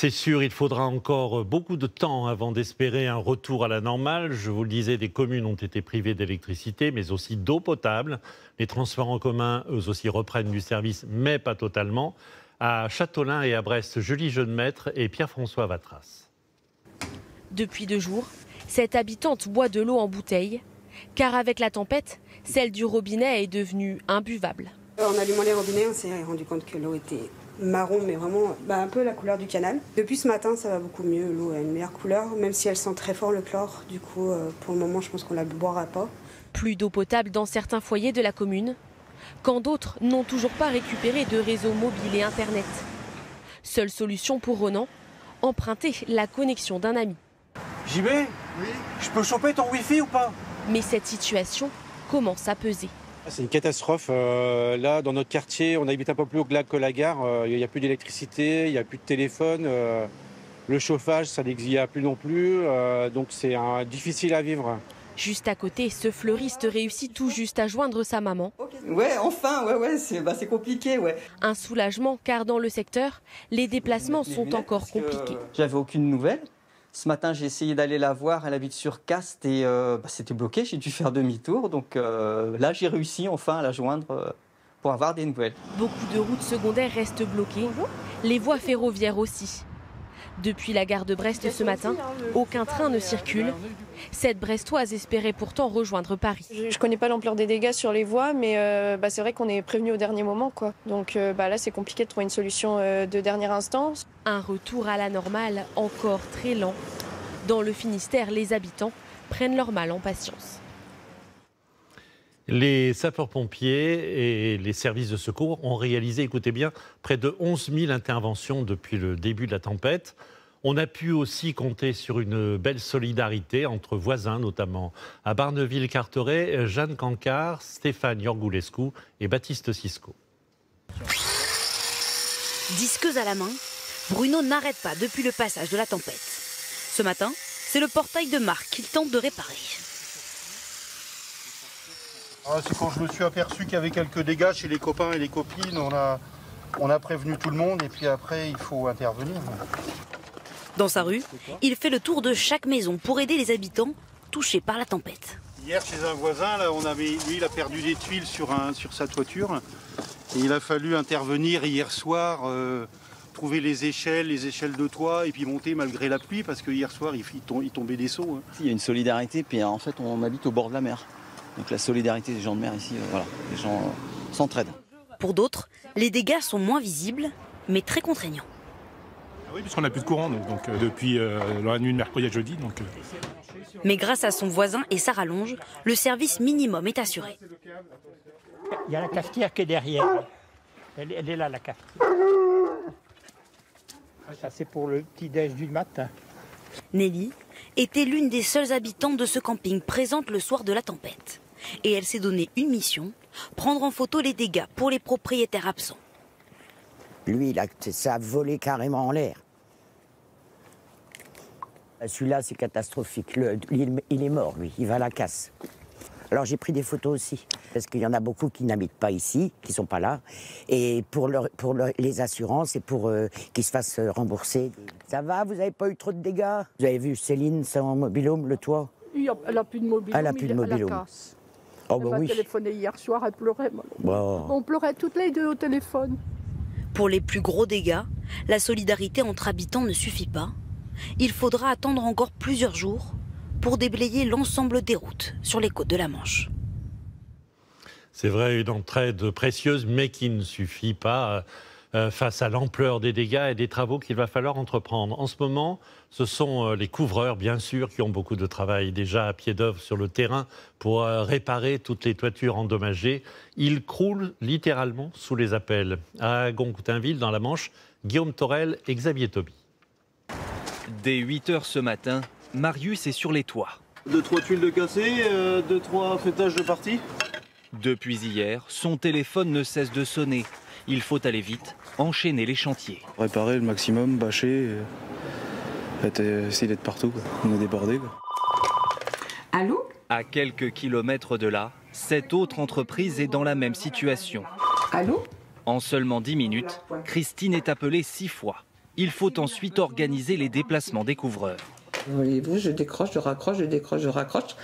C'est sûr, il faudra encore beaucoup de temps avant d'espérer un retour à la normale. Je vous le disais, des communes ont été privées d'électricité, mais aussi d'eau potable. Les transports en commun, eux aussi, reprennent du service, mais pas totalement. À Châteaulin et à Brest, Julie Jeunemaître et Pierre-François Vatras. Depuis 2 jours, cette habitante boit de l'eau en bouteille, car avec la tempête, celle du robinet est devenue imbuvable. En allumant les robinets, on s'est rendu compte que l'eau était marron, mais vraiment un peu la couleur du canal. Depuis ce matin, ça va beaucoup mieux. L'eau a une meilleure couleur, même si elle sent très fort le chlore. Du coup, pour le moment, je pense qu'on la boira pas. Plus d'eau potable dans certains foyers de la commune, quand d'autres n'ont toujours pas récupéré de réseau mobile et Internet. Seule solution pour Ronan, emprunter la connexion d'un ami. JB, oui. Je peux choper ton wifi ou pas? Mais cette situation commence à peser. C'est une catastrophe. Là, dans notre quartier, on habite un peu plus haut que la gare. Il n'y a plus d'électricité, il n'y a plus de téléphone. Le chauffage, ça n'existe plus non plus. Donc c'est difficile à vivre. Juste à côté, ce fleuriste réussit tout juste à joindre sa maman. Ouais, enfin, c'est compliqué, ouais. Un soulagement, car dans le secteur, les déplacements sont encore compliqués. J'avais aucune nouvelle. Ce matin, j'ai essayé d'aller la voir, elle habite sur Castres et c'était bloqué, j'ai dû faire demi-tour. Donc là, j'ai réussi enfin à la joindre pour avoir des nouvelles. Beaucoup de routes secondaires restent bloquées, les voies ferroviaires aussi. Depuis la gare de Brest ce matin, aucun train ne circule. Cette Brestoise espérait pourtant rejoindre Paris. Je ne connais pas l'ampleur des dégâts sur les voies, mais c'est vrai qu'on est prévenu au dernier moment, quoi. Donc là, c'est compliqué de trouver une solution de dernière instance. Un retour à la normale encore très lent. Dans le Finistère, les habitants prennent leur mal en patience. Les sapeurs-pompiers et les services de secours ont réalisé, écoutez bien, près de 11 000 interventions depuis le début de la tempête. On a pu aussi compter sur une belle solidarité entre voisins, notamment à Barneville-Carteret, Jeanne Cancard, Stéphane Yorgoulescu et Baptiste Cisco. Disqueuse à la main, Bruno n'arrête pas depuis le passage de la tempête. Ce matin, c'est le portail de Marc qu'il tente de réparer. C'est quand je me suis aperçu qu'il y avait quelques dégâts chez les copains et les copines, on a prévenu tout le monde et puis après il faut intervenir. Dans sa rue, il fait le tour de chaque maison pour aider les habitants touchés par la tempête. Hier chez un voisin, là, lui il a perdu des tuiles sur sa toiture et il a fallu intervenir hier soir, trouver les échelles de toit et puis monter malgré la pluie parce que hier soir il tombait des seaux. Il y a une solidarité, puis en fait on habite au bord de la mer. Donc la solidarité des gens de mer ici, voilà, les gens s'entraident. Pour d'autres, les dégâts sont moins visibles, mais très contraignants. Oui, puisqu'on n'a plus de courant depuis la nuit de mercredi à jeudi. Mais grâce à son voisin et sa rallonge, le service minimum est assuré. Il y a la cafetière qui est derrière. Elle est là, la cafetière. Ça, c'est pour le petit-déj du matin. Nelly était l'une des seules habitantes de ce camping présente le soir de la tempête. Et elle s'est donné une mission, prendre en photo les dégâts pour les propriétaires absents. Lui, ça a volé carrément en l'air. Celui-là, c'est catastrophique. Il est mort, lui. Il va à la casse. Alors, j'ai pris des photos aussi. Parce qu'il y en a beaucoup qui n'habitent pas ici, qui ne sont pas là. Et pour les assurances et pour qu'ils se fassent rembourser. Ça va, vous n'avez pas eu trop de dégâts? Vous avez vu Céline, son mobil-home, le toit? Elle n'a plus de mobil-home. Elle n'a plus de mobil-home. Oh, elle m'a téléphoné hier soir, elle pleurait. Bon. On pleurait toutes les deux au téléphone. Pour les plus gros dégâts, la solidarité entre habitants ne suffit pas. Il faudra attendre encore plusieurs jours pour déblayer l'ensemble des routes sur les côtes de la Manche. C'est vrai, une entraide précieuse, mais qui ne suffit pas face à l'ampleur des dégâts et des travaux qu'il va falloir entreprendre. En ce moment, ce sont les couvreurs, bien sûr, qui ont beaucoup de travail déjà à pied d'œuvre sur le terrain pour réparer toutes les toitures endommagées. Ils croulent littéralement sous les appels. À Goncoutainville, dans la Manche, Guillaume Torel et Xavier Toby. Dès 8h ce matin, Marius est sur les toits. 2-3 tuiles de cassé, 2-3 faîtages de partie. Depuis hier, son téléphone ne cesse de sonner. Il faut aller vite, enchaîner les chantiers. Réparer le maximum, bâcher, essayer d'être partout, quoi. On est débordés. Allô? À quelques kilomètres de là, cette autre entreprise est dans la même situation. Allô? En seulement 10 minutes, Christine est appelée 6 fois. Il faut ensuite organiser les déplacements des couvreurs. Voyez-vous, je décroche, je raccroche, je décroche, je raccroche.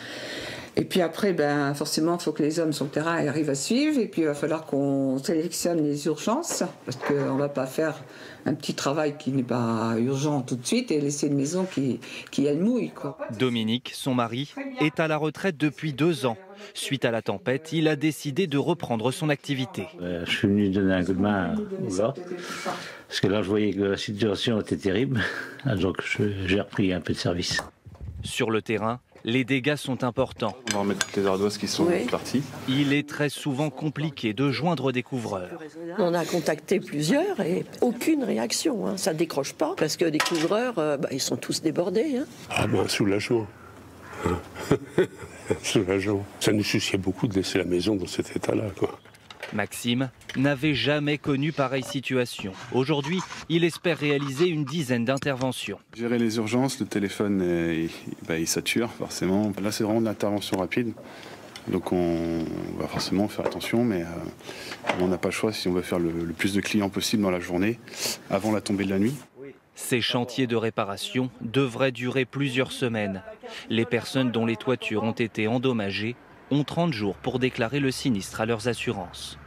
Et puis après, forcément, il faut que les hommes sur le terrain arrivent à suivre. Et puis il va falloir qu'on sélectionne les urgences, parce qu'on ne va pas faire un petit travail qui n'est pas urgent tout de suite et laisser une maison qui elle mouille, quoi. Dominique, son mari, est à la retraite depuis 2 ans. Suite à la tempête, il a décidé de reprendre son activité. Je suis venu donner un coup de main au gars, parce que là je voyais que la situation était terrible, donc j'ai repris un peu de service. Sur le terrain, les dégâts sont importants. On va remettre toutes les ardoises qui sont parties. Il est très souvent compliqué de joindre des couvreurs. On a contacté plusieurs et aucune réaction, hein. Ça ne décroche pas parce que les couvreurs, ils sont tous débordés. Hein. Ah ben soulageant. Soulageant. Ça nous souciait beaucoup de laisser la maison dans cet état-là, quoi. Maxime n'avait jamais connu pareille situation. Aujourd'hui, il espère réaliser une dizaine d'interventions. Gérer les urgences, le téléphone, il sature forcément. Là, c'est vraiment de l'intervention rapide. Donc on va forcément faire attention, mais on n'a pas le choix si on veut faire le plus de clients possible dans la journée, avant la tombée de la nuit. Ces chantiers de réparation devraient durer plusieurs semaines. Les personnes dont les toitures ont été endommagées ont 30 jours pour déclarer le sinistre à leurs assurances.